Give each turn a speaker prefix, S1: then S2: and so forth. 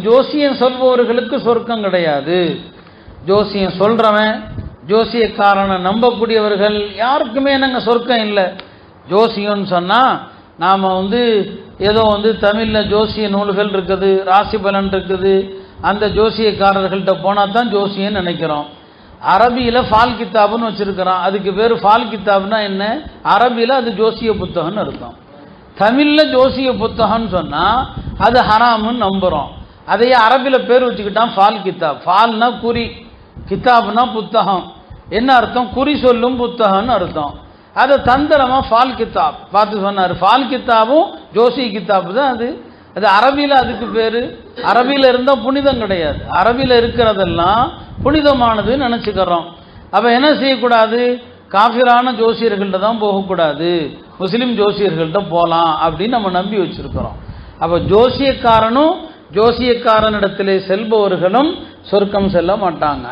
S1: ஜோசியம் சொல்பவர்களுக்கு சொர்க்கம் கிடையாது. ஜோசியம் சொல்றவன், ஜோசியக்காரனை நம்பக்கூடியவர்கள் யாருக்குமே நாங்கள் சொர்க்கம் இல்லை. ஜோசியம்னு சொன்னால் நாம் ஏதோ தமிழில் ஜோசிய நூல்கள் இருக்குது, ராசி பலன் இருக்குது, அந்த ஜோசியக்காரர்கள்ட்ட போனால் தான் ஜோசியன்னு நினைக்கிறோம். அரபியில் ஃபால் கித்தாப்னு வச்சுருக்கிறோம். அதுக்கு பேர் ஃபால் கித்தாப்னா என்ன? அரபியில் அது ஜோசிய புத்தகம்னு அர்த்தம். தமிழில் ஜோசிய புத்தகம்னு சொன்னால் அது ஹராமுன்னு நம்புகிறோம். அதையே அரபியில் பேர் வச்சுக்கிட்டான் ஃபால் கித்தாப். ஃபால்னா குறி, கித்தாப்னா புத்தகம். என்ன அர்த்தம்? குறி சொல்லும் புத்தகம்னு அர்த்தம். அதை தந்திரமாக ஃபால் கித்தாப் பார்த்து சொன்னார். ஃபால் கித்தாபும் ஜோசி கித்தாப்பு தான் அது. அது அரபியில் அதுக்கு பேர். அரபியில் இருந்தால் புனிதம் கிடையாது. அரபியில் இருக்கிறதெல்லாம் புனிதமானதுன்னு நினச்சிக்கிறோம். அப்போ என்ன செய்யக்கூடாது? காஃபிரான ஜோசியர்கள்ட்ட தான் போகக்கூடாது, முஸ்லீம் ஜோசியர்கள்ட்ட போகலாம் அப்படின்னு நம்ம நம்பி வச்சிருக்கிறோம். அப்போ ஜோசியக்காரனும் ஜோசியக்காரனிடத்திலே செல்பவர்களும் சொர்க்கம் செல்ல மாட்டாங்க.